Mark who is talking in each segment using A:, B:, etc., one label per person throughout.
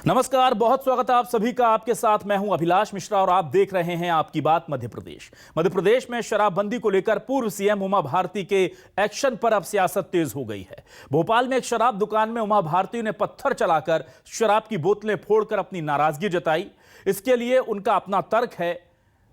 A: नमस्कार, बहुत स्वागत है आप सभी का। आपके साथ मैं हूं अभिलाष मिश्रा और आप देख रहे हैं आपकी बात मध्य प्रदेश। मध्य प्रदेश में शराबबंदी को लेकर पूर्व सीएम उमा भारती के एक्शन पर अब सियासत तेज हो गई है। भोपाल में एक शराब दुकान में उमा भारती ने पत्थर चलाकर शराब की बोतलें फोड़कर अपनी नाराजगी जताई। इसके लिए उनका अपना तर्क है।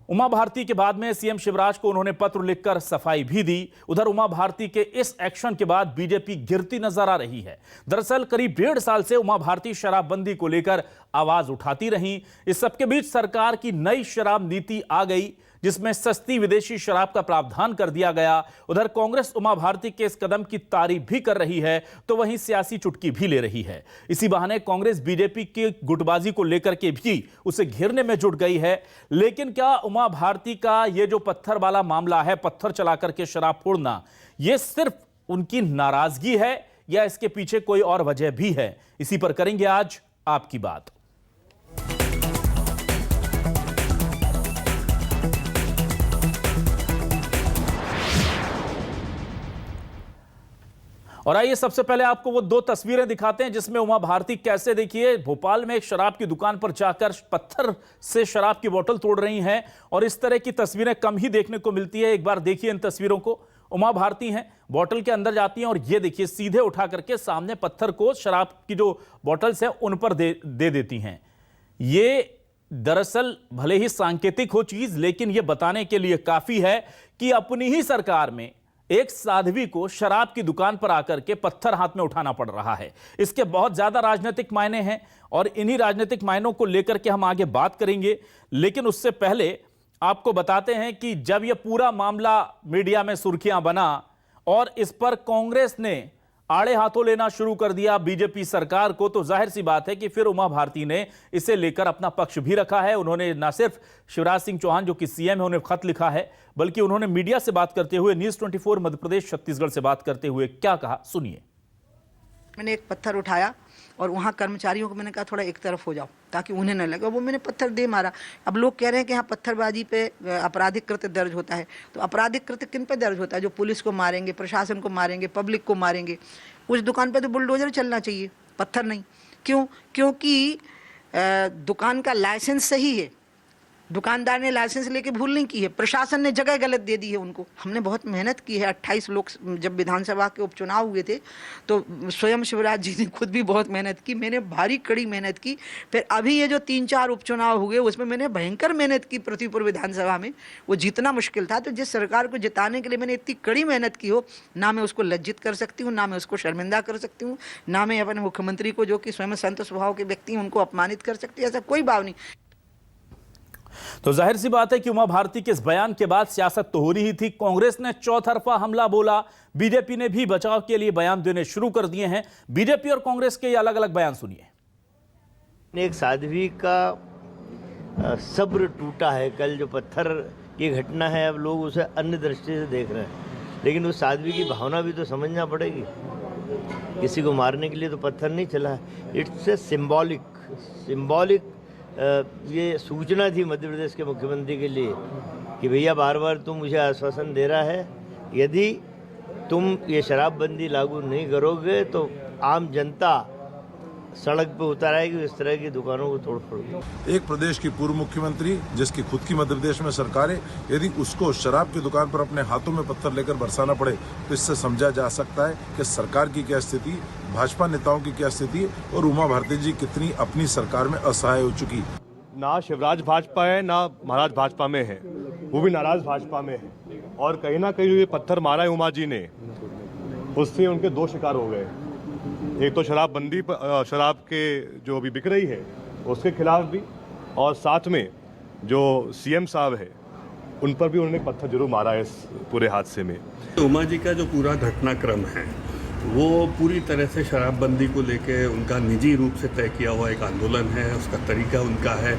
A: उमा भारती के बाद में सीएम शिवराज को उन्होंने पत्र लिखकर सफाई भी दी। उधर उमा भारती के इस एक्शन के बाद बीजेपी गिरती नजर आ रही है। दरअसल करीब 1.5 साल से उमा भारती शराबबंदी को लेकर आवाज उठाती रहीं। इस सबके बीच सरकार की नई शराब नीति आ गई, जिसमें सस्ती विदेशी शराब का प्रावधान कर दिया गया। उधर कांग्रेस उमा भारती के इस कदम की तारीफ भी कर रही है, तो वहीं सियासी चुटकी भी ले रही है। इसी बहाने कांग्रेस बीजेपी की गुटबाजी को लेकर के भी उसे घेरने में जुट गई है। लेकिन क्या उमा भारती का ये जो पत्थर वाला मामला है, पत्थर चलाकर के शराब फोड़ना, ये सिर्फ उनकी नाराजगी है या इसके पीछे कोई और वजह भी है? इसी पर करेंगे आज आपकी बात। और आइए सबसे पहले आपको वो 2 तस्वीरें दिखाते हैं जिसमें उमा भारती कैसे, देखिए, भोपाल में एक शराब की दुकान पर जाकर पत्थर से शराब की बोतल तोड़ रही हैं। और इस तरह की तस्वीरें कम ही देखने को मिलती है। एक बार देखिए इन तस्वीरों को। उमा भारती हैं, बोतल के अंदर जाती हैं और ये देखिए सीधे उठा करके सामने पत्थर को शराब की जो बोतल्स है उन पर दे देती हैं। ये दरअसल भले ही सांकेतिक हो चीज, लेकिन यह बताने के लिए काफी है कि अपनी ही सरकार में एक साध्वी को शराब की दुकान पर आकर के पत्थर हाथ में उठाना पड़ रहा है। इसके बहुत ज्यादा राजनीतिक मायने हैं और इन्हीं राजनीतिक मायनों को लेकर के हम आगे बात करेंगे। लेकिन उससे पहले आपको बताते हैं कि जब यह पूरा मामला मीडिया में सुर्खियां बना और इस पर कांग्रेस ने आड़े हाथों लेना शुरू कर दिया बीजेपी सरकार को, तो जाहिर सी बात है कि फिर उमा भारती ने इसे लेकर अपना पक्ष भी रखा है। उन्होंने न सिर्फ शिवराज सिंह चौहान जो कि सीएम है उन्हें खत लिखा है, बल्कि उन्होंने मीडिया से बात करते हुए, न्यूज़ 24 मध्य प्रदेश छत्तीसगढ़ से बात करते हुए क्या कहा, सुनिए।
B: मैंने एक पत्थर उठाया और वहाँ कर्मचारियों को मैंने कहा थोड़ा एक तरफ हो जाओ ताकि उन्हें न लगे। वो मैंने पत्थर दे मारा। अब लोग कह रहे हैं कि यहाँ पत्थरबाजी पे आपराधिक कृत्य दर्ज होता है। तो आपराधिक कृत्य किन पे दर्ज होता है? जो पुलिस को मारेंगे, प्रशासन को मारेंगे, पब्लिक को मारेंगे। उस दुकान पे तो बुलडोजर चलना चाहिए, पत्थर नहीं। क्यों? क्योंकि दुकान का लाइसेंस सही है, दुकानदार ने लाइसेंस लेके भूल नहीं की है, प्रशासन ने जगह गलत दे दी है उनको। हमने बहुत मेहनत की है। 28 लोग जब विधानसभा के उपचुनाव हुए थे तो स्वयं शिवराज जी ने खुद भी बहुत मेहनत की, मैंने भारी कड़ी मेहनत की। फिर अभी ये जो 3-4 उपचुनाव हुए उसमें मैंने भयंकर मेहनत की। प्रतिपुर विधानसभा में वो जीतना मुश्किल था। तो जिस सरकार को जिताने के लिए मैंने इतनी कड़ी मेहनत की हो, ना मैं उसको लज्जित कर सकती हूँ, ना मैं उसको शर्मिंदा कर सकती हूँ, ना मैं अपने मुख्यमंत्री को जो कि स्वयं संत स्वभाव के व्यक्ति हैं उनको अपमानित कर सकती हूँ। ऐसा कोई भाव नहीं।
A: तो जाहिर सी बात है कि उमा भारती के इस बयान के बाद सियासत तो हो रही थी। कांग्रेस ने चौतरफा हमला बोला, बीजेपी ने भी बचाव के लिए बयान देने शुरू कर दिए हैं। बीजेपी और कांग्रेस के ये अलग अलग बयान सुनिए।
C: एक साध्वी का सब्र टूटा है। कल जो पत्थर की घटना है, अब लोग उसे अन्य दृष्टि से देख रहे हैं, लेकिन उस साध्वी की भावना भी तो समझना पड़ेगी। किसी को मारने के लिए तो पत्थर नहीं चला है। इट्स ए सिंबॉलिक ये सूचना थी मध्य प्रदेश के मुख्यमंत्री के लिए कि भैया बार बार तुम मुझे आश्वासन दे रहा है, यदि तुम ये शराबबंदी लागू नहीं करोगे तो आम जनता सड़क पे उतर आएगी, इस तरह की दुकानों को तोड़ फोड़।
D: एक प्रदेश की पूर्व मुख्यमंत्री जिसकी खुद की मध्य प्रदेश में सरकार है, यदि उसको शराब की दुकान पर अपने हाथों में पत्थर लेकर बरसाना पड़े तो इससे समझा जा सकता है कि सरकार की क्या स्थिति, भाजपा नेताओं की क्या स्थिति और उमा भारती जी कितनी अपनी सरकार में असहाय हो चुकी।
E: ना शिवराज भाजपा है ना महाराज भाजपा में है, वो भी नाराज भाजपा में है। और कहीं ना कहीं ये पत्थर मारा है उमा जी ने, उससे उनके 2 शिकार हो गए। एक तो शराबबंदी पर, शराब के जो अभी बिक रही है उसके खिलाफ भी, और साथ में जो सीएम साहब है उन पर भी उन्होंने पत्थर जरूर मारा है इस पूरे हादसे में।
F: उमा जी का जो पूरा घटनाक्रम है वो पूरी तरह से शराबबंदी को लेके उनका निजी रूप से तय किया हुआ एक आंदोलन है, उसका तरीका उनका है।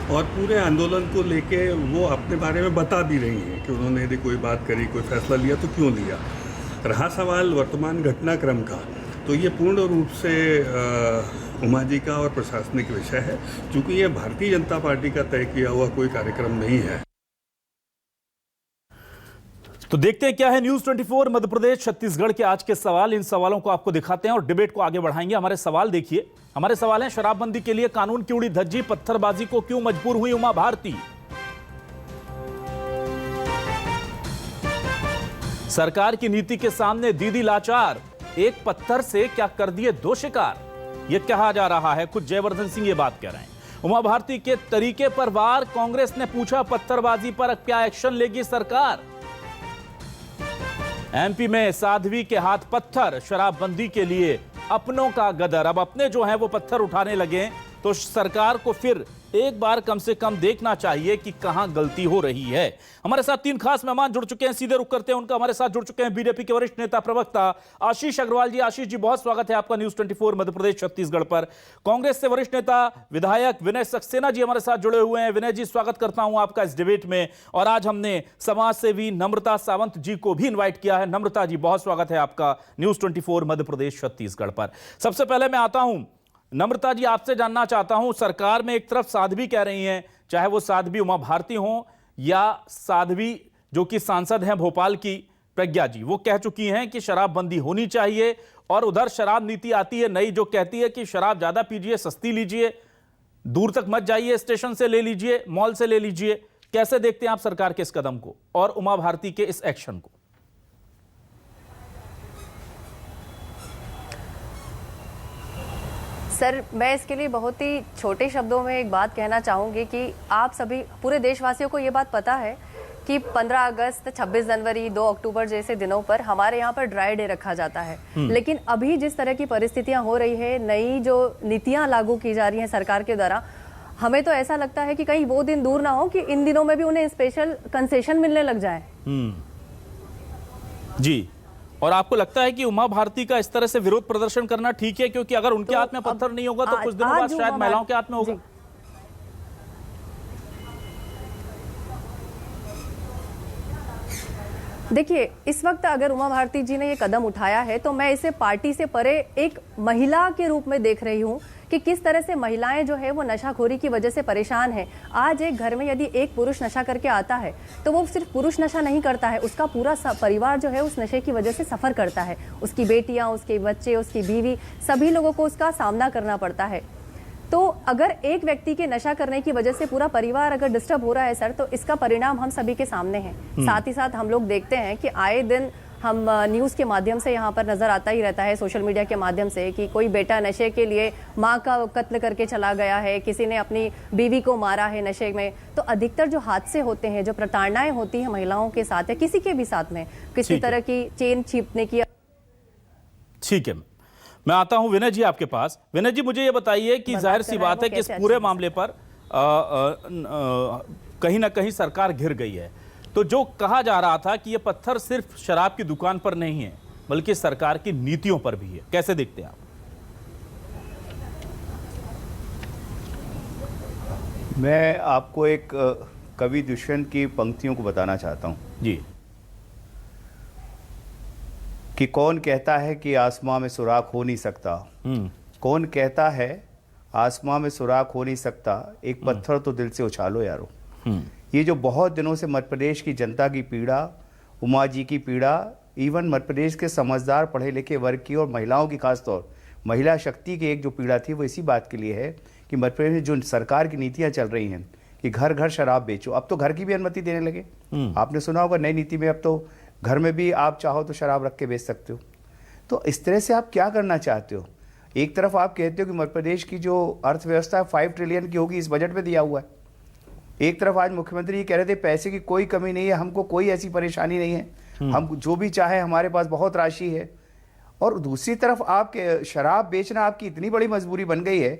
F: और पूरे आंदोलन को लेके वो अपने बारे में बता भी रही हैं कि उन्होंने यदि कोई बात करी, कोई फैसला लिया तो क्यों लिया। रहा सवाल वर्तमान घटनाक्रम का, तो ये पूर्ण रूप से उमा जी का और प्रशासनिक विषय है, क्योंकि ये भारतीय जनता पार्टी का तय किया हुआ कोई कार्यक्रम नहीं है।
A: तो देखते हैं क्या है न्यूज 24 मध्य प्रदेश छत्तीसगढ़ के आज के सवाल। इन सवालों को आपको दिखाते हैं और डिबेट को आगे बढ़ाएंगे। हमारे सवाल देखिए, हमारे सवाल हैं शराबबंदी के लिए कानून की उड़ी धज्जी, पत्थरबाजी को क्यों मजबूर हुई उमा भारती, सरकार की नीति के सामने दीदी लाचार, एक पत्थर से क्या कर दिए दो शिकार, यह कहा जा रहा है। खुद जयवर्धन सिंह ये बात कह रहे हैं। उमा भारती के तरीके पर वार, कांग्रेस ने पूछा पत्थरबाजी पर क्या एक्शन लेगी सरकार। एमपी में साध्वी के हाथ पत्थर, शराबबंदी के लिए अपनों का गदर। अब अपने जो हैं वो पत्थर उठाने लगे तो सरकार को फिर एक बार कम से कम देखना चाहिए कि कहां गलती हो रही है। हमारे साथ तीन खास मेहमान जुड़ चुके हैं, सीधे रुख करते हैं उनका। हमारे साथ जुड़ चुके हैं बीजेपी के वरिष्ठ नेता प्रवक्ता आशीष अग्रवाल जी। आशीष जी, बहुत स्वागत है आपका न्यूज 24 मध्य प्रदेश छत्तीसगढ़ पर। कांग्रेस से वरिष्ठ नेता विधायक विनय सक्सेना जी हमारे साथ जुड़े हुए हैं। विनय जी, स्वागत करता हूं आपका इस डिबेट में। और आज हमने समाज सेवी नम्रता सावंत जी को भी इन्वाइट किया है। नम्रता जी, बहुत स्वागत है आपका न्यूज 24 मध्य प्रदेश छत्तीसगढ़ पर। सबसे पहले मैं आता हूं नम्रता जी, आपसे जानना चाहता हूं, सरकार में एक तरफ साध्वी कह रही हैं, चाहे वो साध्वी उमा भारती हो या साध्वी जो कि सांसद हैं भोपाल की प्रज्ञा जी, वो कह चुकी हैं कि शराबबंदी होनी चाहिए। और उधर शराब नीति आती है नई जो कहती है कि शराब ज्यादा पीजिए, सस्ती लीजिए, दूर तक मत जाइए, स्टेशन से ले लीजिए, मॉल से ले लीजिए। कैसे देखते हैं आप सरकार के इस कदम को और उमा भारती के इस एक्शन को?
G: सर, मैं इसके लिए बहुत ही छोटे शब्दों में एक बात कहना चाहूँगी कि आप सभी पूरे देशवासियों को ये बात पता है कि 15 अगस्त, 26 जनवरी, 2 अक्टूबर जैसे दिनों पर हमारे यहाँ पर ड्राई डे रखा जाता है। लेकिन अभी जिस तरह की परिस्थितियाँ हो रही है, नई जो नीतियाँ लागू की जा रही हैं सरकार के द्वारा, हमें तो ऐसा लगता है कि कहीं वो दिन दूर ना हो कि इन दिनों में भी उन्हें स्पेशल कंसेशन मिलने लग जाए।
A: जी, और आपको लगता है कि उमा भारती का इस तरह से विरोध प्रदर्शन करना ठीक है? क्योंकि अगर उनके हाथ में पत्थर नहीं होगा तो कुछ दिनों बाद शायद महिलाओं के हाथ में होगा।
G: देखिए, इस वक्त अगर उमा भारती जी ने ये कदम उठाया है तो मैं इसे पार्टी से परे एक महिला के रूप में देख रही हूँ कि किस तरह से महिलाएं जो है वो नशाखोरी की वजह से परेशान हैं। आज एक घर में यदि एक पुरुष नशा करके आता है तो वो सिर्फ पुरुष नशा नहीं करता है, उसका पूरा परिवार जो है उस नशे की वजह से सफ़र करता है। उसकी बेटियां, उसके बच्चे, उसकी बीवी, सभी लोगों को उसका सामना करना पड़ता है। तो अगर एक व्यक्ति के नशा करने की वजह से पूरा परिवार अगर डिस्टर्ब हो रहा है सर, तो इसका परिणाम हम सभी के सामने है। साथ ही साथ हम लोग देखते हैं कि आए दिन हम न्यूज़ के माध्यम से यहाँ पर नज़र आता ही रहता है, सोशल मीडिया के माध्यम से, कि कोई बेटा नशे के लिए माँ का कत्ल करके चला गया है, किसी ने अपनी बीवी को मारा है नशे में। तो अधिकतर जो हादसे होते हैं, जो प्रताड़नाएं होती हैं महिलाओं के साथ या किसी के भी साथ में, किसी तरह की चेन छीपने की।
A: ठीक है, मैं आता हूं विनय जी आपके पास। विनय जी, मुझे ये बताइए कि जाहिर सी बात है कि इस पूरे मामले पर कहीं ना कहीं सरकार घिर गई है। तो जो कहा जा रहा था कि ये पत्थर सिर्फ शराब की दुकान पर नहीं है बल्कि सरकार की नीतियों पर भी है, कैसे देखते हैं आप?
H: मैं आपको एक कवि दुष्यंत की पंक्तियों को बताना चाहता हूं
A: जी,
H: कि कौन कहता है कि आसमां में सुराख हो नहीं सकता, कौन कहता है आसमां में सुराख हो नहीं सकता, एक पत्थर तो दिल से उछालो यारो। ये जो बहुत दिनों से मध्य प्रदेश की जनता की पीड़ा, उमा जी की पीड़ा, इवन मध्य प्रदेश के समझदार पढ़े लिखे वर्ग की और महिलाओं की खासतौर महिला शक्ति की एक जो पीड़ा थी, वो इसी बात के लिए है कि मध्य प्रदेश में जो सरकार की नीतियाँ चल रही हैं कि घर घर शराब बेचो, अब तो घर की भी अनुमति देने लगे। आपने सुना होगा नई नीति में अब तो घर में भी आप चाहो तो शराब रख के बेच सकते हो। तो इस तरह से आप क्या करना चाहते हो? एक तरफ आप कहते हो कि मध्य प्रदेश की जो अर्थव्यवस्था है 5 ट्रिलियन की होगी, इस बजट में दिया हुआ है। एक तरफ आज मुख्यमंत्री ये कह रहे थे पैसे की कोई कमी नहीं है, हमको कोई ऐसी परेशानी नहीं है, हम जो भी चाहे हमारे पास बहुत राशि है। और दूसरी तरफ आप शराब बेचना आपकी इतनी बड़ी मजबूरी बन गई है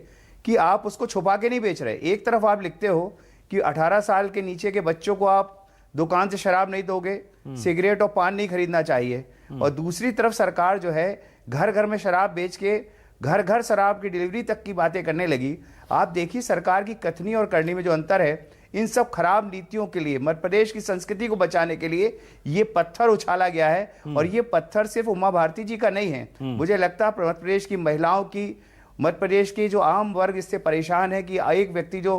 H: कि आप उसको छुपा के नहीं बेच रहे। एक तरफ आप लिखते हो कि 18 साल के नीचे के बच्चों को आप दुकान से शराब नहीं दोगे, सिगरेट और पान नहीं खरीदना चाहिए, और दूसरी तरफ सरकार जो है घर घर में शराब बेच के घर घर शराब की डिलीवरी तक की बातें करने लगी। आप देखिए सरकार की कथनी और करनी में जो अंतर है। इन सब खराब नीतियों के लिए, मध्य प्रदेश की संस्कृति को बचाने के लिए ये पत्थर उछाला गया है। और ये पत्थर सिर्फ उमा भारती जी का नहीं है, मुझे लगता है मध्य प्रदेश की महिलाओं की, मध्य प्रदेश की जो आम वर्ग इससे परेशान है कि एक व्यक्ति जो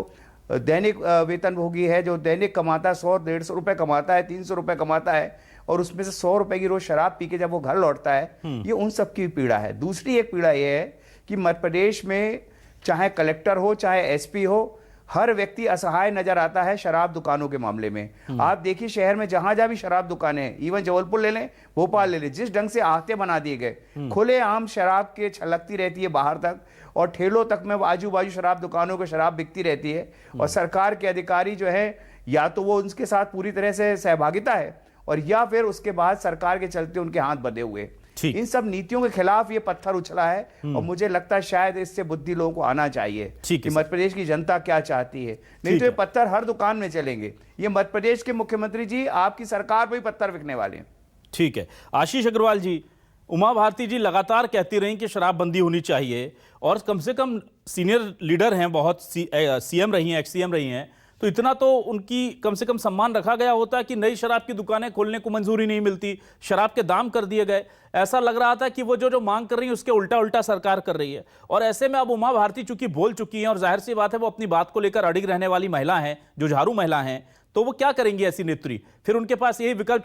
H: दैनिक वेतनभोगी है, जो दैनिक कमाता है 100-150 रुपये कमाता है, 300 रुपये कमाता है, और उसमें से 100 रुपए की रोज शराब पी के जब वो घर लौटता है, ये उन सबकी पीड़ा है। दूसरी एक पीड़ा ये है कि मध्य प्रदेश में चाहे कलेक्टर हो चाहे एसपी हो, हर व्यक्ति असहाय नजर आता है शराब दुकानों के मामले में। आप देखिए शहर में जहां जहां भी शराब दुकानें हैं, इवन जबलपुर ले लें, भोपाल ले लें, जिस ढंग से आहते बना दिए गए, खुलेआम शराब के छलकती रहती है बाहर तक, और ठेलों तक में आजू बाजू शराब दुकानों को शराब बिकती रहती है। और सरकार के अधिकारी जो है, या तो वो उनके साथ पूरी तरह से सहभागिता है, और या फिर उसके बाद सरकार के चलते उनके हाथ बंधे हुए। इन सब नीतियों के खिलाफ ये पत्थर उछला है, और मुझे लगता है शायद इससे बुद्धि लोगों को आना चाहिए कि मध्य प्रदेश की जनता क्या चाहती है। नहीं तो ये पत्थर हर दुकान में चलेंगे। ये मध्य प्रदेश के मुख्यमंत्री जी, आपकी सरकार पर ही पत्थर बिकने वाले हैं।
A: ठीक है। आशीष अग्रवाल जी, उमा भारती जी लगातार कहती रही कि शराबबंदी होनी चाहिए, और कम से कम सीनियर लीडर हैं, बहुत सीएम रही हैं, एक्स सीएम रही हैं, तो इतना तो उनकी कम से कम सम्मान रखा गया होता है कि नई शराब की दुकानें खोलने को मंजूरी नहीं मिलती, शराब के दाम कर दिए गए। ऐसा लग रहा था कि वो जो मांग कर रही है उसके उल्टा सरकार कर रही है। और ऐसे में अब उमा भारती चूंकि बोल चुकी हैं, और जाहिर सी बात है वो अपनी बात को लेकर अड़िग रहने वाली महिला हैं, जुझारू महिला हैं, तो वो क्या करेंगी ऐसी नेत्री? फिर उनके पास यही विकल्प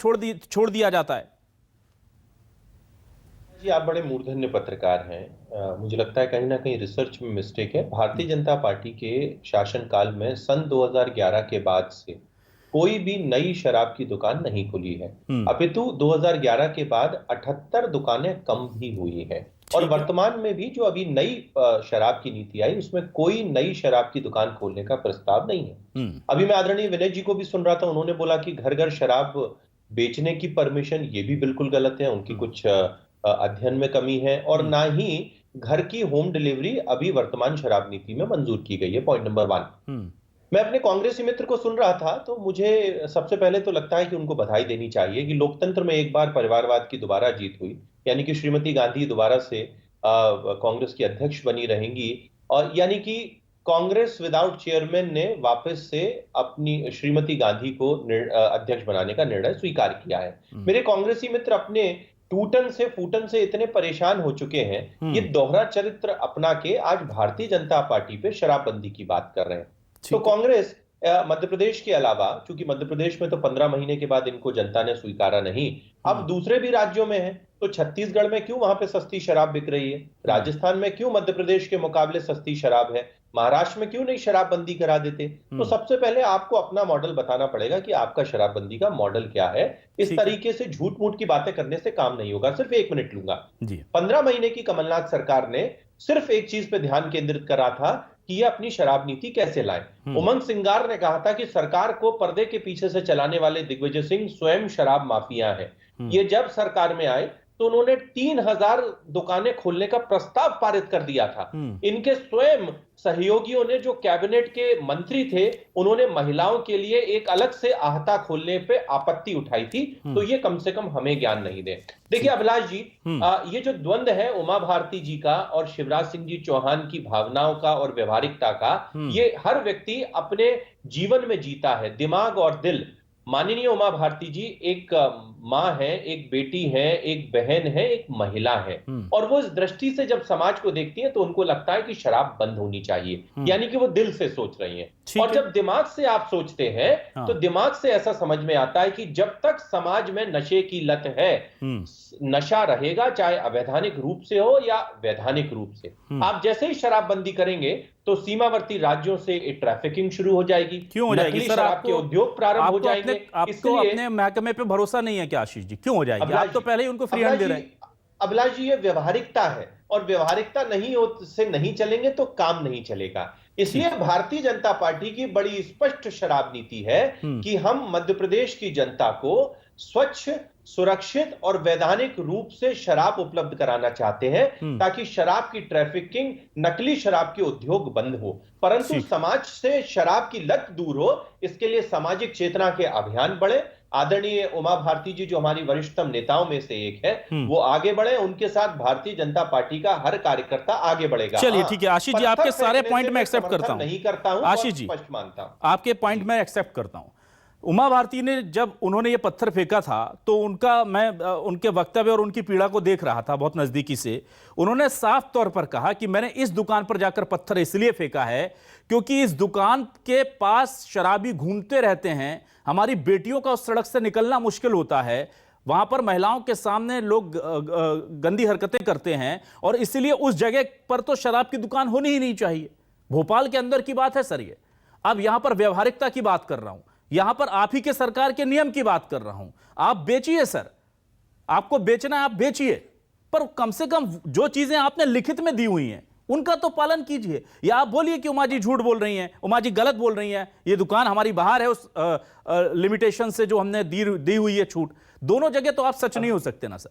A: छोड़ दिया जाता है।
I: जी, आप बड़े मूर्धन्य पत्रकार हैं। मुझे लगता है कहीं ना कहीं रिसर्च में मिस्टेक है। भारतीय जनता पार्टी के शासनकाल में सन 2011 के बाद से कोई भी नई शराब की दुकान नहीं खुली है, अपितु 2011 के बाद 78 दुकानें कम भी हुई हैं। और वर्तमान में भी जो अभी नई शराब की नीति आई, उसमें कोई नई शराब की दुकान खोलने का प्रस्ताव नहीं है। अभी मैं आदरणीय विनय जी को भी सुन रहा था, उन्होंने बोला कि घर घर शराब बेचने की परमिशन, ये भी बिल्कुल गलत है। उनकी कुछ अध्ययन में कमी है, और ना ही घर की होम डिलीवरी अभी वर्तमान शराब नीति में मंजूर की गई है। Point number 1। मैं अपने कांग्रेसी मित्र को सुन रहा था, तो मुझे सबसे पहले तो लगता है कि उनको बधाई देनी चाहिए कि लोकतंत्र में एक बार परिवारवाद की दोबारा जीत हुई, यानी कि श्रीमती गांधी दोबारा से कांग्रेस की अध्यक्ष बनी रहेंगी, और यानी कि कांग्रेस विदाउट चेयरमैन ने वापस से अपनी श्रीमती गांधी को अध्यक्ष बनाने का निर्णय स्वीकार किया है। मेरे कांग्रेसी मित्र अपने टूटन से फूटन से इतने परेशान हो चुके हैं, ये दोहरा चरित्र अपना के आज भारतीय जनता पार्टी पे शराबबंदी की बात कर रहे हैं। तो कांग्रेस मध्य प्रदेश के अलावा, चूंकि मध्य प्रदेश में तो 15 महीने के बाद इनको जनता ने स्वीकारा नहीं, अब दूसरे भी राज्यों में है, तो छत्तीसगढ़ में क्यों वहां पे सस्ती शराब बिक रही है, राजस्थान में क्यों मध्य प्रदेश के मुकाबले सस्ती शराब है, महाराष्ट्र में क्यों नहीं शराबबंदी करा देते? तो सबसे पहले आपको अपना मॉडल बताना पड़ेगा कि आपका शराबबंदी का मॉडल क्या है। इस तरीके से झूठ मूठ की बातें करने से काम नहीं होगा। सिर्फ 1 मिनट लूंगा। 15 महीने की कमलनाथ सरकार ने सिर्फ एक चीज पे ध्यान केंद्रित करा था कि ये अपनी शराब नीति कैसे लाए। उमंग सिंगार ने कहा था कि सरकार को पर्दे के पीछे से चलाने वाले दिग्विजय सिंह स्वयं शराब माफिया हैं। ये जब सरकार में आए तो उन्होंने 3000 दुकानें खोलने का प्रस्ताव पारित कर दिया था। इनके स्वयं सहयोगियों ने, जो कैबिनेट के मंत्री थे, उन्होंने महिलाओं के लिए एक अलग से आहता खोलने पे आपत्ति उठाई थी। तो ये कम से कम हमें ज्ञान नहीं दे। देखिए अभिलाष जी, ये जो द्वंद्व है उमा भारती जी का और शिवराज सिंह जी चौहान की भावनाओं का और व्यवहारिकता का, ये हर व्यक्ति अपने जीवन में जीता है, दिमाग और दिल। माननीय उमा भारती जी एक माँ है, एक बेटी है, एक बहन है, एक महिला है, और वो इस दृष्टि से जब समाज को देखती है तो उनको लगता है कि शराब बंद होनी चाहिए, यानी कि वो दिल से सोच रही हैं। और जब दिमाग से आप सोचते हैं तो दिमाग से ऐसा समझ में आता है कि जब तक समाज में नशे की लत है, नशा रहेगा, चाहे अवैधानिक रूप से हो या वैधानिक रूप से। आप जैसे ही शराबबंदी करेंगे तो सीमावर्ती राज्यों से ट्रैफिकिंग शुरू हो जाएगी।
A: क्यों हो जाएगी सर?
I: आपके उद्योग प्रारंभ हो जाएंगे।
A: आपको अपने महकमे पे भरोसा नहीं है क्या आशीष जी? क्यों हो जाएगी? आप तो पहले ही उनको फ्री हैंड दे रहे हैं।
I: अभिलाष जी, ये व्यवहारिकता है, और व्यवहारिकता नहीं चलेंगे तो काम नहीं चलेगा। इसलिए भारतीय जनता पार्टी की बड़ी स्पष्ट शराब नीति है कि हम मध्य प्रदेश की जनता को स्वच्छ, सुरक्षित और वैधानिक रूप से शराब उपलब्ध कराना चाहते हैं, ताकि शराब की ट्रैफिकिंग, नकली शराब के उद्योग बंद हो, परंतु समाज से शराब की लत दूर हो। इसके लिए सामाजिक चेतना के अभियान बढ़े। आदरणीय उमा भारती जी, जो हमारी वरिष्ठतम नेताओं में से एक है, वो आगे बढ़े। उनके साथ भारतीय जनता पार्टी का हर कार्यकर्ता आगे बढ़ेगा।
A: चलिए ठीक है आशीष जी, आपके सारे पॉइंट में एक्सेप्ट करता हूं।
I: नहीं करता हूं,
A: आशीष जी,
I: स्पष्ट मानता हूं।
A: आपके पॉइंट में एक्सेप्ट करता हूं। उमा भारती ने जब उन्होंने ये पत्थर फेंका था तो मैं उनके वक्तव्य और उनकी पीड़ा को देख रहा था बहुत नजदीकी से। उन्होंने साफ तौर पर कहा कि मैंने इस दुकान पर जाकर पत्थर इसलिए फेंका है क्योंकि इस दुकान के पास शराबी घूमते रहते हैं, हमारी बेटियों का उस सड़क से निकलना मुश्किल होता है, वहां पर महिलाओं के सामने लोग गंदी हरकतें करते हैं और इसीलिए उस जगह पर तो शराब की दुकान होनी ही नहीं चाहिए। भोपाल के अंदर की बात है सर ये। अब यहां पर व्यवहारिकता की बात कर रहा हूं, यहां पर आप ही के सरकार के नियम की बात कर रहा हूं। आप बेचिए सर, आपको बेचना है आप बेचिए, पर कम से कम जो चीजें आपने लिखित में दी हुई हैं उनका तो पालन कीजिए। या आप बोलिए कि उमा जी झूठ बोल रही हैं, उमा जी गलत बोल रही हैं, ये दुकान हमारी बाहर है उस लिमिटेशन से जो हमने दी हुई है छूट। दोनों जगह तो आप सच नहीं हो सकते ना सर।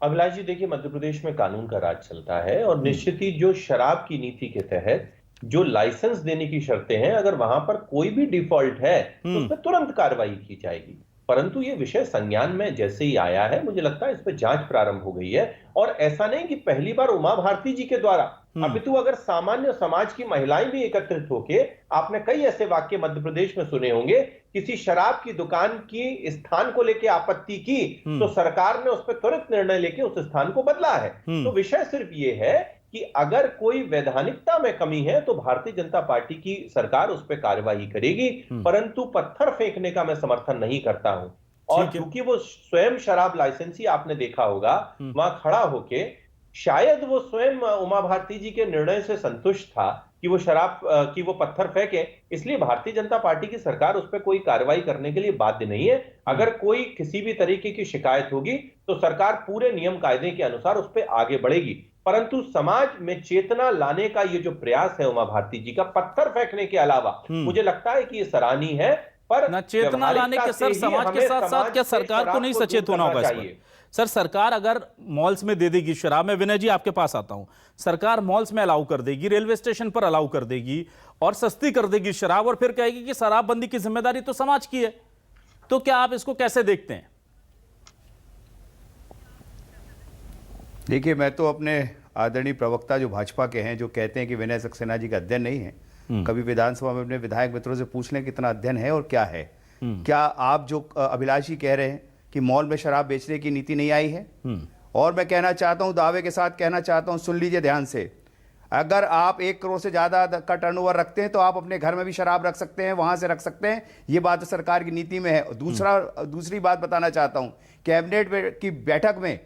I: अभिलाष जी देखिए, मध्य प्रदेश में कानून का राज चलता है और निश्चित ही जो शराब की नीति के तहत जो लाइसेंस देने की शर्तें हैं, अगर वहां पर कोई भी डिफॉल्ट है तो उस पर तुरंत कार्रवाई की जाएगी। परंतु ये विषय संज्ञान में जैसे ही आया है, मुझे लगता है इस पर जांच प्रारंभ हो गई है। और ऐसा नहीं कि पहली बार उमा भारती जी के द्वारा, अपितु अगर सामान्य समाज की महिलाएं भी एकत्रित होके, आपने कई ऐसे वाक्य मध्य प्रदेश में सुने होंगे, किसी शराब की दुकान की स्थान को लेके आपत्ति की तो सरकार ने उस पर त्वरित निर्णय लेके उस स्थान को बदला है। तो विषय सिर्फ ये है कि अगर कोई वैधानिकता में कमी है तो भारतीय जनता पार्टी की सरकार उस पर कार्रवाई करेगी, परंतु पत्थर फेंकने का मैं समर्थन नहीं करता हूं। और क्योंकि वो स्वयं शराब लाइसेंसी आपने देखा होगा वहां खड़ा होके, शायद वो स्वयं उमा भारती जी के निर्णय से संतुष्ट था कि वो शराब की वो पत्थर फेंके, इसलिए भारतीय जनता पार्टी की सरकार उस पर कोई कार्रवाई करने के लिए बाध्य नहीं है। अगर कोई किसी भी तरीके की शिकायत होगी तो सरकार पूरे नियम कायदे के अनुसार उस पर आगे बढ़ेगी। परंतु समाज में चेतना लाने का ये जो प्रयास है उमा भारती जी का, पत्थर फेंकने के अलावा, मुझे लगता है कि ये सराहनीय है। पर
A: ना चेतना लाने के सर समाज के साथ साथ क्या सरकार को नहीं सचेत होना होगा इस पर? सर सरकार अगर मॉल्स में दे देगी शराब, मैं विनय जी आपके पास आता हूं, सरकार मॉल्स में अलाउ कर देगी, रेलवे स्टेशन पर अलाउ कर देगी और सस्ती कर देगी शराब, और फिर कहेगी कि शराबबंदी की जिम्मेदारी तो समाज की है, तो क्या आप इसको कैसे देखते हैं?
H: देखिए, मैं तो अपने आदरणीय प्रवक्ता जो भाजपा के हैं, जो कहते हैं कि विनय सक्सेना जी का अध्ययन नहीं है, कभी विधानसभा में अपने विधायक मित्रों से पूछ लें कितना अध्ययन है और क्या है। क्या आप जो अभिलाषी कह रहे हैं कि मॉल में शराब बेचने की नीति नहीं आई है? और मैं कहना चाहता हूं, दावे के साथ कहना चाहता हूं, सुन लीजिए ध्यान से, अगर आप 1 करोड़ से ज़्यादा का टर्नओवर रखते हैं तो आप अपने घर में भी शराब रख सकते हैं, वहां से रख सकते हैं। ये बात सरकार की नीति में है। दूसरी बात बताना चाहता हूं, कैबिनेट की बैठक में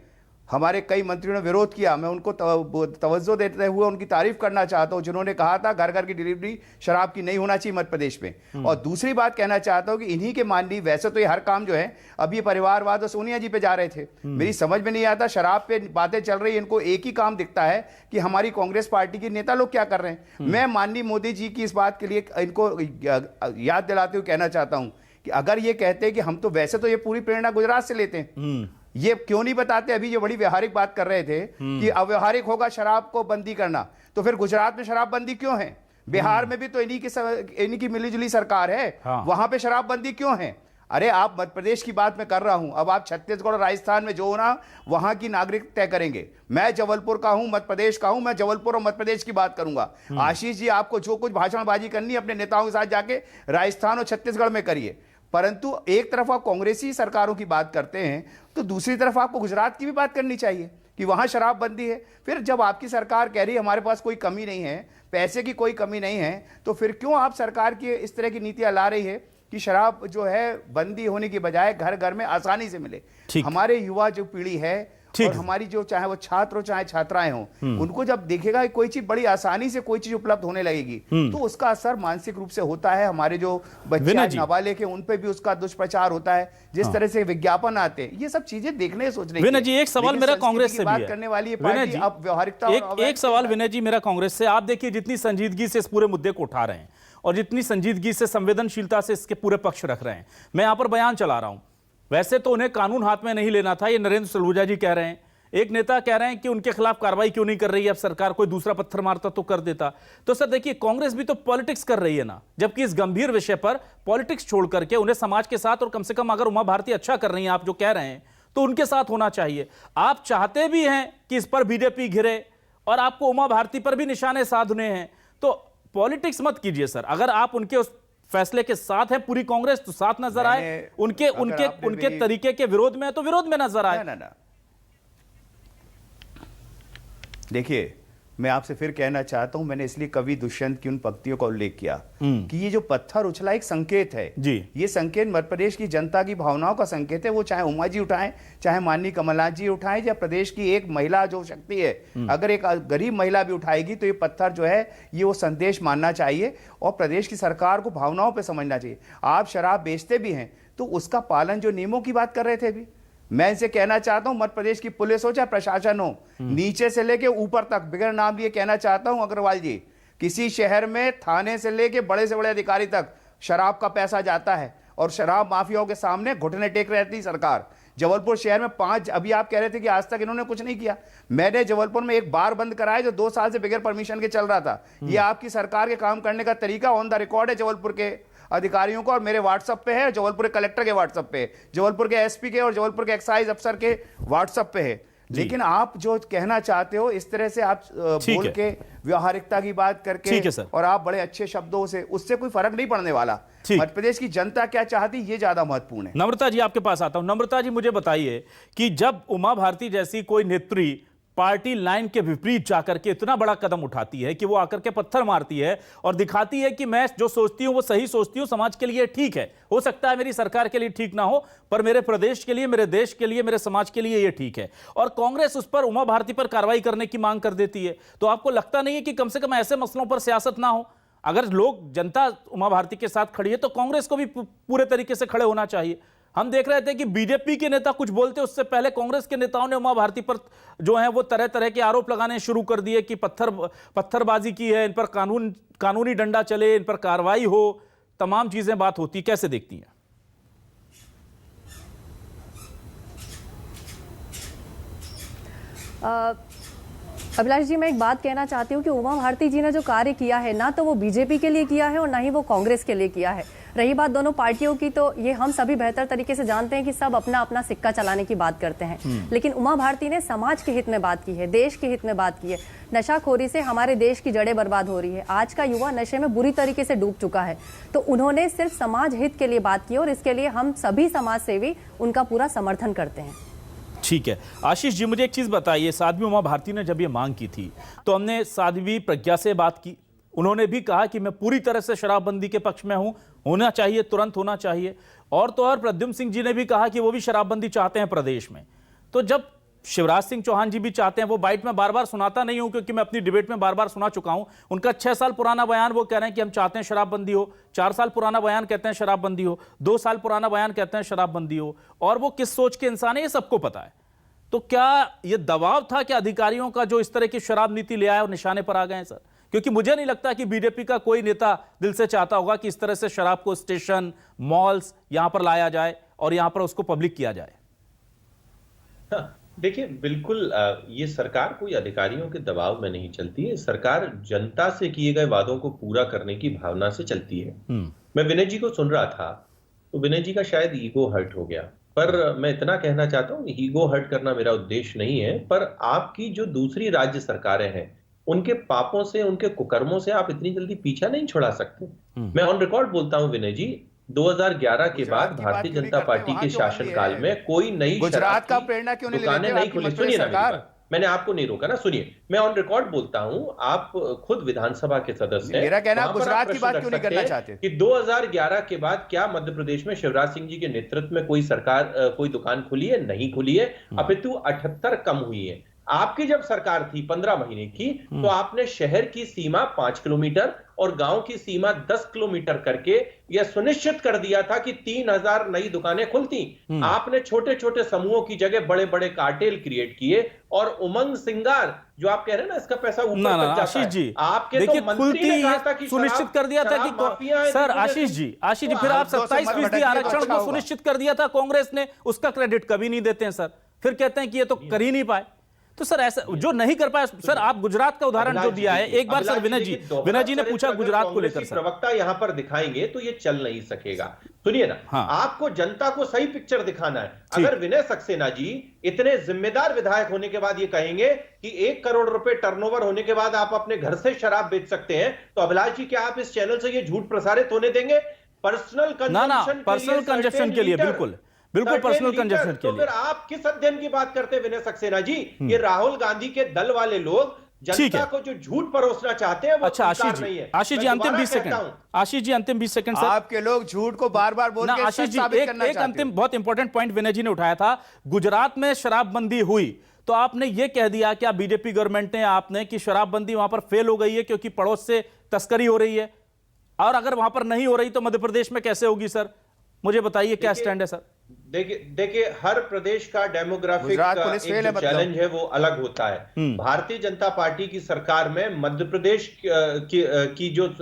H: हमारे कई मंत्रियों ने विरोध किया। मैं उनको तवज्जो देते हुए उनकी तारीफ करना चाहता हूं, जिन्होंने कहा था घर घर की डिलीवरी शराब की नहीं होना चाहिए मध्य प्रदेश में। और दूसरी बात कहना चाहता हूं कि इन्हीं के माननीय, वैसे तो ये हर काम जो है, अब ये परिवारवाद और सोनिया जी पे जा रहे थे, मेरी समझ में नहीं आता, शराब पे बातें चल रही है, इनको एक ही काम दिखता है कि हमारी कांग्रेस पार्टी के नेता लोग क्या कर रहे हैं। मैं माननीय मोदी जी की इस बात के लिए इनको याद दिलाते हुए कहना चाहता हूं कि अगर ये कहते हैं कि हम तो वैसे तो ये पूरी प्रेरणा गुजरात से लेते हैं, ये क्यों नहीं बताते? अभी ये बड़ी व्यवहारिक बात कर रहे थे कि अव्यवहारिक होगा शराब को बंदी करना, तो फिर गुजरात में शराब बंदी क्यों है? बिहार में भी तो इन्हीं की मिलीजुली सरकार है, वहां पे शराब बंदी क्यों है? अरे आप मध्य प्रदेश की बात मैं कर रहा हूं, अब आप छत्तीसगढ़ और राजस्थान में जो होना वहां की नागरिक तय करेंगे। मैं जबलपुर का हूं, मध्य प्रदेश का हूं, मैं जबलपुर और मध्य प्रदेश की बात करूंगा। आशीष जी, आपको जो कुछ भाषणबाजी करनी है अपने नेताओं के साथ जाके राजस्थान और छत्तीसगढ़ में करिए, परंतु एक तरफ आप कांग्रेसी सरकारों की बात करते हैं तो दूसरी तरफ आपको गुजरात की भी बात करनी चाहिए कि वहां शराब बंदी है। फिर जब आपकी सरकार कह रही है हमारे पास कोई कमी नहीं है, पैसे की कोई कमी नहीं है, तो फिर क्यों आप सरकार की इस तरह की नीतियां ला रही है कि शराब जो है बंदी होने की बजाय घर घर में आसानी से मिले? हमारे युवा जो पीढ़ी है और हमारी जो, चाहे वो छात्र हो चाहे छात्राएं हों, उनको जब देखेगा कि कोई चीज बड़ी आसानी से कोई चीज उपलब्ध होने लगेगी तो उसका असर मानसिक रूप से होता है। हमारे जो बच्चे नाबालिग हैं उन पे भी उसका दुष्प्रचार होता है, जिस तरह से विज्ञापन आते हैं, ये सब चीजें देखने सोचने की।
A: विनय जी, एक सवाल मेरा कांग्रेस से भी है,
H: करने वाली पार्टी अब व्यवहारिकता।
A: एक सवाल विनय जी मेरा कांग्रेस से, आप देखिए जितनी संजीदगी से इस पूरे मुद्दे को उठा रहे हैं और जितनी संजीदगी से, संवेदनशीलता से इसके पूरे पक्ष रख रहे हैं, मैं यहां पर बयान चला रहा हूं, वैसे तो उन्हें कानून हाथ में नहीं लेना था, ये नरेंद्र सलूजा जी कह रहे हैं। एक नेता कह रहे हैं कि उनके खिलाफ कार्रवाई क्यों नहीं कर रही है, अब सरकार कोई दूसरा पत्थर मारता तो कर देता। तो सर देखिए, कांग्रेस भी तो पॉलिटिक्स कर रही है ना, जबकि इस गंभीर विषय पर पॉलिटिक्स छोड़ करके उन्हें समाज के साथ, और कम से कम अगर उमा भारती अच्छा कर रही हैं आप जो कह रहे हैं, तो उनके साथ होना चाहिए। आप चाहते भी हैं कि इस पर बीजेपी घिरे और आपको उमा भारती पर भी निशाने साधने हैं, तो पॉलिटिक्स मत कीजिए सर। अगर आप उनके उस फैसले के साथ है पूरी कांग्रेस तो साथ नजर आए, उनके तरीके के विरोध में है तो विरोध में नजर आए।
H: देखिए, मैं आपसे फिर कहना चाहता हूं, मैंने इसलिए कवि दुष्यंत की उन पंक्तियों का उल्लेख किया कि ये जो पत्थर उछला एक संकेत है
A: जी।
H: ये संकेत मध्य प्रदेश की जनता की भावनाओं का संकेत है। वो चाहे उमा जी उठाएं, चाहे माननीय कमलनाथ जी उठाएं, या प्रदेश की एक महिला जो शक्ति है, अगर एक गरीब महिला भी उठाएगी तो ये पत्थर जो है ये वो संदेश मानना चाहिए और प्रदेश की सरकार को भावनाओं पर समझना चाहिए। आप शराब बेचते भी हैं तो उसका पालन, जो नियमों की बात कर रहे थे अभी, मैं इनसे कहना चाहता हूं, मध्य प्रदेश की पुलिस हो चाहे प्रशासन हो, नीचे से लेके ऊपर तक, बिगड़ नाम लिए कहना चाहता हूं अग्रवाल जी, किसी शहर में थाने से लेके बड़े से बड़े अधिकारी तक शराब का पैसा जाता है और शराब माफियाओं के सामने घुटने टेक रहती सरकार। जबलपुर शहर में 5, अभी आप कह रहे थे कि आज तक इन्होंने कुछ नहीं किया, मैंने जबलपुर में एक बार बंद कराया जो 2 साल से बगैर परमिशन के चल रहा था। ये आपकी सरकार के काम करने का तरीका ऑन द रिकॉर्ड है जबलपुर के अधिकारियों को, और मेरे व्हाट्सएप पे है, जबलपुर के कलेक्टर के व्हाट्सएप पे, जबलपुर के एसपी के और जबलपुर के एक्साइज अफसर के व्हाट्सएप पे है। लेकिन आप जो कहना चाहते हो इस तरह से आप बोल के व्यवहारिकता की बात करके, और आप बड़े अच्छे शब्दों से, उससे कोई फर्क नहीं पड़ने वाला। मध्य प्रदेश की जनता क्या चाहती ये ज्यादा महत्वपूर्ण है।
A: नम्रता जी आपके पास आता हूं। नम्रता जी मुझे बताइए कि जब उमा भारती जैसी कोई नेत्री पार्टी लाइन के विपरीत जाकर के इतना बड़ा कदम उठाती है कि वो आकर के पत्थर मारती है और दिखाती है कि मैं जो सोचती हूं वो सही सोचती हूं, समाज के लिए ठीक है, हो सकता है मेरी सरकार के लिए ठीक ना हो पर मेरे प्रदेश के लिए, मेरे देश के लिए, मेरे समाज के लिए ये ठीक है, और कांग्रेस उस पर, उमा भारती पर कार्रवाई करने की मांग कर देती है, तो आपको लगता नहीं है कि कम से कम ऐसे मसलों पर सियासत ना हो? अगर लोग, जनता उमा भारती के साथ खड़ी है तो कांग्रेस को भी पूरे तरीके से खड़े होना चाहिए। हम देख रहे थे कि बीजेपी के नेता कुछ बोलते, उससे पहले कांग्रेस के नेताओं ने उमा भारती पर जो है वो तरह तरह के आरोप लगाने शुरू कर दिए कि पत्थरबाजी की है, इन पर कानूनी डंडा चले, इन पर कार्रवाई हो, तमाम चीजें बात होती। कैसे देखती हैं?
G: अभिलाष जी, मैं एक बात कहना चाहती हूँ कि उमा भारती जी ने जो कार्य किया है ना तो वो बीजेपी के लिए किया है और ना ही वो कांग्रेस के लिए किया है। रही बात दोनों पार्टियों की, तो ये हम सभी बेहतर तरीके से जानते हैं कि सब अपना अपना सिक्का चलाने की बात करते हैं, लेकिन उमा भारती ने समाज के हित में बात की है, देश के हित में बात की है। नशाखोरी से हमारे देश की जड़ें बर्बाद हो रही है, आज का युवा नशे में बुरी तरीके से डूब चुका है, तो उन्होंने सिर्फ समाज हित के लिए बात की और इसके लिए हम सभी समाज सेवी उनका पूरा समर्थन करते हैं।
A: ठीक है। आशीष जी मुझे एक चीज बताइए, साध्वी उमा भारती ने जब ये मांग की थी तो हमने साध्वी प्रज्ञा से बात की, उन्होंने भी कहा कि मैं पूरी तरह से शराबबंदी के पक्ष में हूं, होना चाहिए, तुरंत होना चाहिए, और तो और प्रद्युम्न सिंह जी ने भी कहा कि वो भी शराबबंदी चाहते हैं प्रदेश में। तो जब शिवराज सिंह चौहान जी भी चाहते हैं, वो बाइट में बार बार सुनाता नहीं हूं क्योंकि मैं अपनी डिबेट में बार बार सुना चुका हूं, उनका 6 साल पुराना बयान वो कह रहे हैं कि हम चाहते हैं शराबबंदी हो, 4 साल पुराना बयान कहते हैं शराबबंदी हो, 2 साल पुराना बयान कहते हैं शराबबंदी हो, और वो किस सोच के इंसान है ये सबको पता है। तो क्या ये दबाव था कि अधिकारियों का जो इस तरह की शराब नीति ले आए और निशाने पर आ गए हैं सर? क्योंकि मुझे नहीं लगता कि बीजेपी का कोई नेता दिल से चाहता होगा कि इस तरह से शराब को स्टेशन, मॉल्स यहां पर लाया जाए और यहां पर उसको पब्लिक किया जाए।
I: देखिए, बिल्कुल ये सरकार कोई अधिकारियों के दबाव में नहीं चलती है, सरकार जनता से किए गए वादों को पूरा करने की भावना से चलती है। मैं विनय जी को सुन रहा था तो विनय जी का शायद ईगो हर्ट हो गया, पर मैं इतना कहना चाहता हूँ, ईगो हर्ट करना मेरा उद्देश्य नहीं है, पर आपकी जो दूसरी राज्य सरकारें हैं उनके पापों से, उनके कुकर्मों से आप इतनी जल्दी पीछा नहीं छुड़ा सकते। मैं ऑन रिकॉर्ड बोलता हूं विनय जी, 2011 के बाद भारतीय जनता पार्टी के शासनकाल में कोई नई
H: गुजरात का प्रेरणा क्यों
I: नहीं खुली। सुनिए ना, मैंने आपको नहीं रोका ना, सुनिए, मैं ऑन रिकॉर्ड बोलता हूं, आप खुद विधानसभा के सदस्य हैं।
H: मेरा कहना है गुजरात की बात क्यों नहीं करना चाहते
I: कि 2011 के बाद क्या मध्य प्रदेश में शिवराज सिंह जी के नेतृत्व में कोई सरकार, कोई दुकान खुली है? नहीं खुली है, अपितु 78 कम हुई है। आपकी जब सरकार थी 15 महीने की, तो आपने शहर की सीमा 5 किलोमीटर और गांव की सीमा 10 किलोमीटर करके यह सुनिश्चित कर दिया था कि 3000 नई दुकानें खुलती। आपने छोटे छोटे समूहों की जगह बड़े बड़े कार्टेल क्रिएट किए और उमंग सिंगार जो आप कह रहे हैं ना, इसका पैसा ऊपर तक जाता है।
A: जी,
I: आपके तो मंत्री ने कहा था कि
A: सुनिश्चित कर दिया था कि सर आशीष जी फिर आप 27% आरक्षण को सुनिश्चित कर दिया था कांग्रेस ने, उसका क्रेडिट कभी नहीं देते हैं सर, फिर कहते हैं कि ये तो कर ही नहीं पाए। तो सर ऐसा जो नहीं कर पाया, सर आप गुजरात का उदाहरण जो दिया है, एक बार सर विनय जी ने पूछा गुजरात को लेकर, सर
I: प्रवक्ता यहां पर दिखाएंगे तो ये चल नहीं सकेगा। सुनिए ना, हाँ। आपको जनता को सही पिक्चर दिखाना है। अगर विनय सक्सेना जी इतने जिम्मेदार विधायक होने के बाद ये कहेंगे कि 1 करोड़ रुपए टर्नओवर होने के बाद आप अपने घर से शराब बेच सकते हैं, तो अभिलाष जी क्या आप इस चैनल से ये झूठ प्रसारित होने देंगे? पर्सनल
A: कंजप्शन के लिए बिल्कुल पर्सनल कंजप्शन के लिए।
I: फिर आप किस अध्ययन की बात करते हैं विनय सक्सेना जी? ये राहुल गांधी के दल वाले लोग
A: ठीक
I: जनता
A: है।
I: को जो झूठ परोसना चाहते हैं वो
A: अच्छा आशीष
I: स्वीकार नहीं
A: जी,
I: है।
A: आशीष जी
I: मैं
A: अंतिम
I: दोबारा
A: 20
I: कहता
A: सेकंड,
I: हूं,
A: आशीष जी अंतिम 20 सेकंड सर।
H: आपके लोग झूठ को बार बार बोल
A: ना
H: के
A: आशीष
H: सच
A: जी
H: साबित
A: एक
H: करना चाहते
A: अंतिम
H: हो।
A: बहुत इंपॉर्टेंट पॉइंट विनय जी ने उठाया था। गुजरात में शराबबंदी हुई तो आपने ये कह दिया क्या बीजेपी गवर्नमेंट ने आपने कि शराबबंदी वहां पर फेल हो गई है क्योंकि पड़ोस से तस्करी हो रही है, और अगर वहां पर नहीं हो रही तो मध्य प्रदेश में कैसे होगी सर? मुझे बताइए क्या स्टैंड है सर?
I: देखिए हर प्रदेश का डेमोग्राफिक
H: गुजरात पुलिस फेल है मतलब।
I: चैलेंज है वो अलग होता है। भारतीय जनता पार्टी की सरकार में मध्य प्रदेश की जो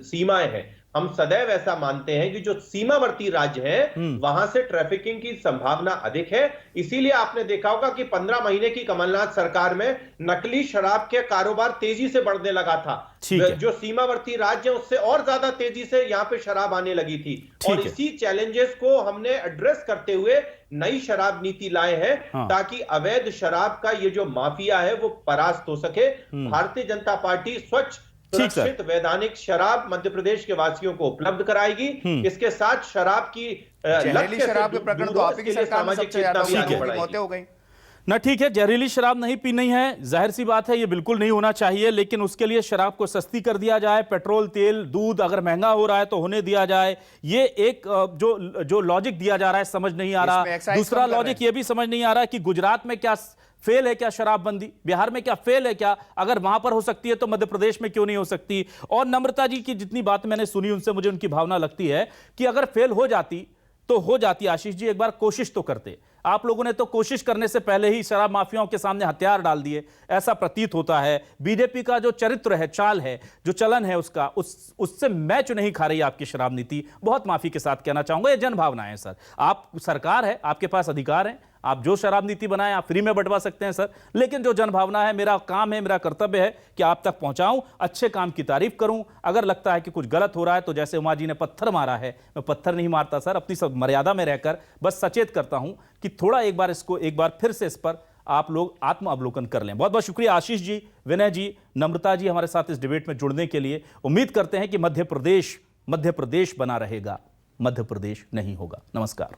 I: सीमाएं हैं, हम सदैव ऐसा मानते हैं कि जो सीमावर्ती राज्य हैं वहां से ट्रैफिकिंग की संभावना अधिक है। इसीलिए आपने देखा होगा कि 15 महीने की कमलनाथ सरकार में नकली शराब के कारोबार तेजी से बढ़ने लगा था। जो सीमावर्ती राज्य है उससे और ज्यादा तेजी से यहां पे शराब आने लगी थी, और इसी चैलेंजेस को हमने एड्रेस करते हुए नई शराब नीति लाए हैं ताकि अवैध शराब का ये जो माफिया है वो परास्त हो सके। भारतीय जनता पार्टी स्वच्छ सुरक्षित वैधानिक शराब मध्य प्रदेश के वासियों को उपलब्ध कराएगी। इसके साथ शराब की
H: जहरीली शराब के प्रकरण तो आप ही की सरकार में सबसे ज्यादा मौतें हो गई
A: ना। ठीक है, जहरीली शराब नहीं पीनी है, जाहिर सी बात है, ये बिल्कुल नहीं होना चाहिए, लेकिन उसके लिए शराब को सस्ती कर दिया जाए, पेट्रोल तेल दूध अगर महंगा हो रहा है तो होने दिया जाए। ये एक जो लॉजिक दिया जा रहा है समझ नहीं आ रहा। दूसरा लॉजिक ये भी समझ नहीं आ रहा कि गुजरात में क्या फेल है क्या शराबबंदी, बिहार में क्या फेल है क्या? अगर वहां पर हो सकती है तो मध्य प्रदेश में क्यों नहीं हो सकती? और नम्रता जी की जितनी बात मैंने सुनी उनसे मुझे उनकी भावना लगती है कि अगर फेल हो जाती तो हो जाती। आशीष जी एक बार कोशिश तो करते। आप लोगों ने तो कोशिश करने से पहले ही शराब माफियाओं के सामने हथियार डाल दिए, ऐसा प्रतीत होता है। बीजेपी का जो चरित्र है, चाल है, जो चलन है उसका, उससे मैच नहीं खा रही आपकी शराब नीति। बहुत माफी के साथ कहना चाहूंगा, ये जन भावनाएं सर। आप सरकार है, आपके पास अधिकार है, आप जो शराब नीति बनाएं आप फ्री में बंटवा सकते हैं सर, लेकिन जो जन भावना है, मेरा काम है, मेरा कर्तव्य है कि आप तक पहुंचाऊं, अच्छे काम की तारीफ करूं। अगर लगता है कि कुछ गलत हो रहा है तो जैसे उमा जी ने पत्थर मारा है, मैं पत्थर नहीं मारता सर, अपनी सब मर्यादा में रहकर बस सचेत करता हूं कि थोड़ा एक बार फिर से इस पर आप लोग आत्म अवलोकन कर लें। बहुत बहुत शुक्रिया आशीष जी, विनय जी, नम्रता जी हमारे साथ इस डिबेट में जुड़ने के लिए। उम्मीद करते हैं कि मध्य प्रदेश बना रहेगा, मध्य प्रदेश नहीं होगा। नमस्कार।